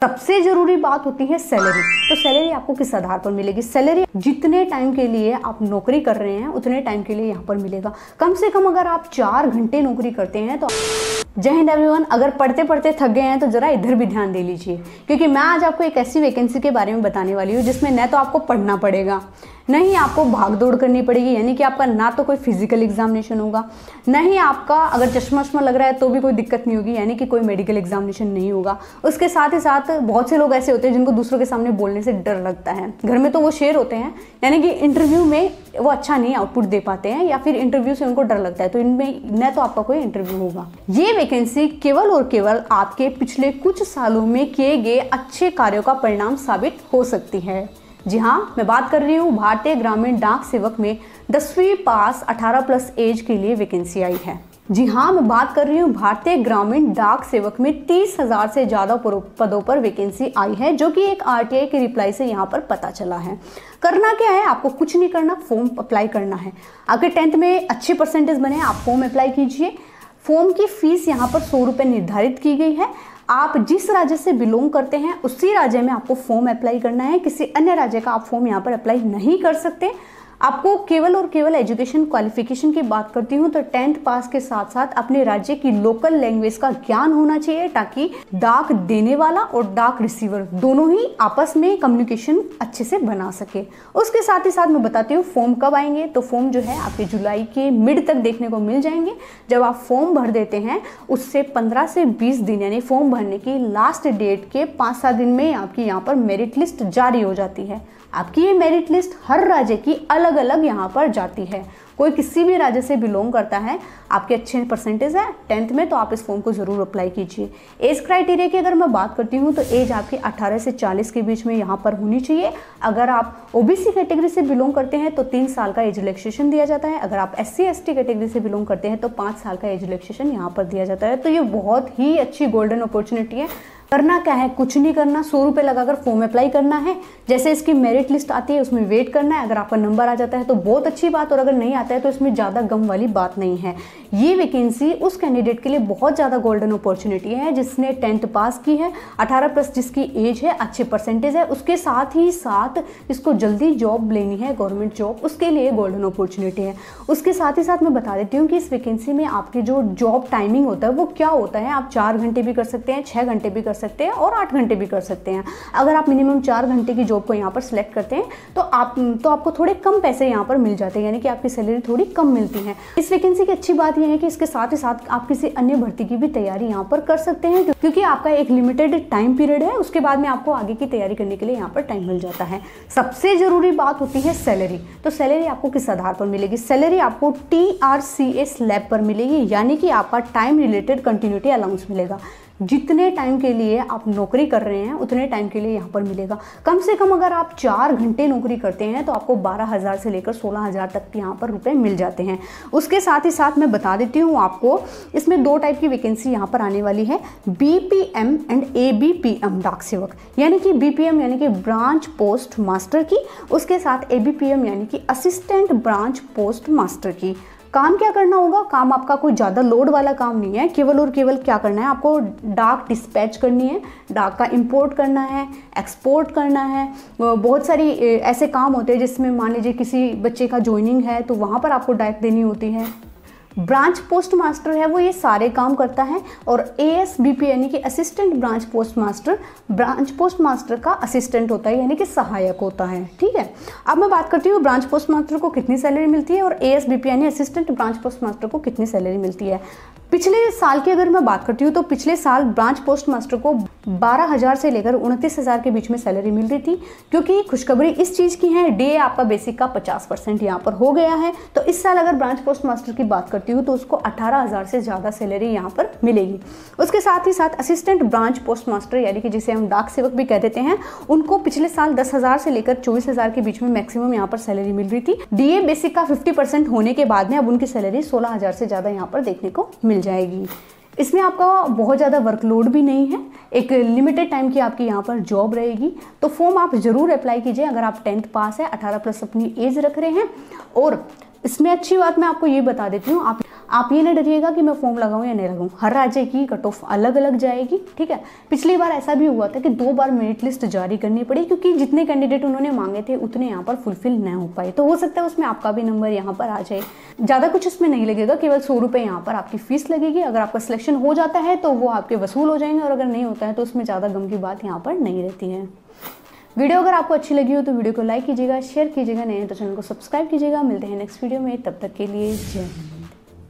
सबसे जरूरी बात होती है सैलरी। तो सैलरी आपको किस आधार पर मिलेगी? सैलरी जितने टाइम के लिए आप नौकरी कर रहे हैं उतने टाइम के लिए यहाँ पर मिलेगा। कम से कम अगर आप 4 घंटे नौकरी करते हैं तो जय हिंद एवरीवन। अगर पढ़ते पढ़ते थक गए हैं तो जरा इधर भी ध्यान दे लीजिए, क्योंकि मैं आज आपको एक ऐसी वैकेंसी के बारे में बताने वाली हूँ जिसमें न तो आपको पढ़ना पड़ेगा, न ही आपको भाग दौड़ करनी पड़ेगी, यानी कि आपका ना तो कोई फिजिकल एग्जामिनेशन होगा, न ही आपका अगर चश्मा वश्मा लग रहा है तो भी कोई दिक्कत नहीं होगी, यानी कि कोई मेडिकल एग्जामिनेशन नहीं होगा। उसके साथ ही साथ बहुत से लोग ऐसे होते हैं जिनको दूसरों के सामने बोलने से डर लगता है। घर में तो वो शेर होते हैं, यानी कि इंटरव्यू में वो अच्छा नहीं आउटपुट दे पाते हैं, या फिर इंटरव्यू से उनको डर लगता है, तो इनमें न तो आपका कोई इंटरव्यू होगा। ये वैकेंसी केवल और केवल आपके पिछले कुछ सालों में किए गए अच्छे कार्यों का परिणाम साबित हो सकती है। जी हाँ, मैं बात कर रही हूँ भारतीय ग्रामीण डाक सेवक में 10वीं पास 18+ एज के लिए वैकेंसी आई है। जी हाँ, मैं बात कर रही हूँ भारतीय ग्रामीण डाक सेवक में 30,000 से ज़्यादा पदों पर वैकेंसी आई है, जो कि एक RTI के रिप्लाई से यहाँ पर पता चला है। करना क्या है, आपको कुछ नहीं करना, फॉर्म अप्लाई करना है। अगर 10th में अच्छे परसेंटेज बने आप फॉर्म अप्लाई कीजिए। फॉर्म की फीस यहाँ पर 100 रुपये निर्धारित की गई है। आप जिस राज्य से बिलोंग करते हैं उसी राज्य में आपको फॉर्म अप्लाई करना है। किसी अन्य राज्य का आप फॉर्म यहाँ पर अप्लाई नहीं कर सकते। आपको केवल और केवल एजुकेशन क्वालिफिकेशन की बात करती हूँ तो 10th पास के साथ साथ अपने राज्य की लोकल लैंग्वेज का ज्ञान होना चाहिए, ताकि डाक देने वाला और डाक रिसीवर दोनों ही आपस में कम्युनिकेशन अच्छे से बना सके। उसके साथ ही साथ मैं बताती हूँ फॉर्म कब आएंगे। तो फॉर्म जो है आपके जुलाई के मिड तक देखने को मिल जाएंगे। जब आप फॉर्म भर देते हैं उससे 15 से 20 दिन, यानी फॉर्म भरने की लास्ट डेट के 5-7 दिन में आपकी यहाँ पर मेरिट लिस्ट जारी हो जाती है। आपकी ये मेरिट लिस्ट हर राज्य की अलग अलग यहाँ पर जाती है। कोई किसी भी राज्य से बिलोंग करता है, आपके अच्छे परसेंटेज है 10th में, तो आप इस फॉर्म को ज़रूर अप्लाई कीजिए। एज क्राइटेरिया की अगर मैं बात करती हूँ तो एज आपकी 18 से 40 के बीच में यहाँ पर होनी चाहिए। अगर आप OBC कैटेगरी से बिलोंग करते हैं तो 3 साल का एज रिलैक्सेशन दिया जाता है। अगर आप SC/ST कैटेगरी से बिलोंग करते हैं तो 5 साल का एज रिलैक्सेशन यहाँ पर दिया जाता है। तो ये बहुत ही अच्छी गोल्डन अपॉर्चुनिटी है। करना क्या है, कुछ नहीं करना, 100 रुपये लगाकर फॉर्म अप्लाई करना है। जैसे इसकी मेरिट लिस्ट आती है उसमें वेट करना है। अगर आपका नंबर आ जाता है तो बहुत अच्छी बात, और अगर नहीं आता है तो इसमें ज़्यादा गम वाली बात नहीं है। ये वैकेंसी उस कैंडिडेट के लिए बहुत ज़्यादा गोल्डन अपॉर्चुनिटी है जिसने 10th पास की है, 18+ जिसकी एज है, अच्छे परसेंटेज है, उसके साथ ही साथ इसको जल्दी जॉब लेनी है, गवर्नमेंट जॉब, उसके लिए गोल्डन अपॉर्चुनिटी है। उसके साथ ही साथ मैं बता देती हूँ कि इस वैकेंसी में आपकी जो जॉब टाइमिंग होता है वो क्या होता है। आप 4 घंटे भी कर सकते हैं, 6 घंटे भी कर सकते हैं और 8 घंटे भी कर सकते हैं। अगर आप मिनिमम 4 घंटे की जॉब को यहाँ पर सिलेक्ट करते हैं तो आपको थोड़े कम पैसे यहाँ पर मिल जाते हैं, यानी कि आपकी सैलरी थोड़ी कम मिलती है। इस वैकेंसी की अच्छी बात यह है कि इसके साथ ही साथ आप किसी अन्य भर्ती की भी तैयारी यहाँ पर कर सकते हैं, क्योंकि आपका एक लिमिटेड टाइम पीरियड है। उसके बाद में आपको आगे की तैयारी करने के लिए यहाँ पर टाइम मिल जाता है। सबसे जरूरी बात होती है सैलरी। तो सैलरी आपको किस आधार पर मिलेगी? सैलरी आपको TRCA स्लैब पर मिलेगी, यानी कि आपका टाइम रिलेटेड कंटिन्यूटी अलाउंस मिलेगा। जितने टाइम के लिए आप नौकरी कर रहे हैं उतने टाइम के लिए यहाँ पर मिलेगा। कम से कम अगर आप 4 घंटे नौकरी करते हैं तो आपको 12,000 से लेकर 16,000 तक के यहाँ पर रुपए मिल जाते हैं। उसके साथ ही साथ मैं बता देती हूँ आपको, इसमें 2 टाइप की वैकेंसी यहाँ पर आने वाली है, BPM एंड ABPM डाक सेवक, यानी कि BPM यानी कि ब्रांच पोस्ट मास्टर की, उसके साथ ABPM यानी कि असिस्टेंट ब्रांच पोस्ट मास्टर की। काम क्या करना होगा? काम आपका कोई ज़्यादा लोड वाला काम नहीं है। केवल और केवल क्या करना है, आपको डाक डिस्पैच करनी है, डाक का इंपोर्ट करना है, एक्सपोर्ट करना है। बहुत सारी ऐसे काम होते हैं जिसमें मान लीजिए किसी बच्चे का ज्वाइनिंग है तो वहाँ पर आपको डाक देनी होती है। ब्रांच पोस्ट मास्टर है वो ये सारे काम करता है, और ASBP यानी कि assistant branch post master branch post master का असिस्टेंट होता है, यानी कि सहायक होता है। ठीक है, अब मैं बात करती हूँ ब्रांच पोस्ट मास्टर को कितनी सैलरी मिलती है और ASBP यानी असिस्टेंट ब्रांच पोस्ट मास्टर को कितनी सैलरी मिलती है। पिछले साल की अगर मैं बात करती हूँ तो पिछले साल ब्रांच पोस्ट मास्टर को 12,000 से लेकर 29,000 के बीच में सैलरी मिल रही थी, क्योंकि खुशखबरी इस चीज़ की है, DA आपका बेसिक का 50% यहाँ पर हो गया है। तो इस साल अगर ब्रांच पोस्ट मास्टर की बात करती हूँ तो उसको 18,000 से ज़्यादा सैलरी यहाँ पर मिलेगी। उसके साथ ही साथ असिस्टेंट ब्रांच पोस्ट मास्टर यानी कि जिसे हम डाक सेवक भी कह देते हैं, उनको पिछले साल 10,000 से लेकर 24,000 के बीच में मैक्सिमम यहाँ पर सैलरी मिल रही थी। DA बेसिक का 50% होने के बाद में अब उनकी सैलरी 16,000 से ज़्यादा यहाँ पर देखने को मिल जाएगी। इसमें आपका बहुत ज़्यादा वर्कलोड भी नहीं है, एक लिमिटेड टाइम की आपकी यहाँ पर जॉब रहेगी। तो फॉर्म आप ज़रूर अप्लाई कीजिए अगर आप 10th पास है, 18+ अपनी एज रख रहे हैं और इसमें अच्छी बात मैं आपको ये बता देती हूँ, आप ये ना डरिएगा कि मैं फॉर्म लगाऊं या नहीं लगाऊं। हर राज्य की कट ऑफ अलग अलग जाएगी, ठीक है। पिछली बार ऐसा भी हुआ था कि 2 बार मेरिट लिस्ट जारी करनी पड़ी, क्योंकि जितने कैंडिडेट उन्होंने मांगे थे उतने यहाँ पर फुलफिल नहीं हो पाए। तो हो सकता है उसमें आपका भी नंबर यहाँ पर आ जाए। ज़्यादा कुछ इसमें नहीं लगेगा, केवल 100 रुपये यहाँ पर आपकी फीस लगेगी। अगर आपका सिलेक्शन हो जाता है तो वो आपके वसूल हो जाएंगे, और अगर नहीं होता है तो उसमें ज़्यादा गम की बात यहाँ पर नहीं रहती है। वीडियो अगर आपको अच्छी लगी हो तो वीडियो को लाइक कीजिएगा, शेयर कीजिएगा, नहीं तो चैनल को सब्सक्राइब कीजिएगा। मिलते हैं नेक्स्ट वीडियो में, तब तक के लिए जय हिंद।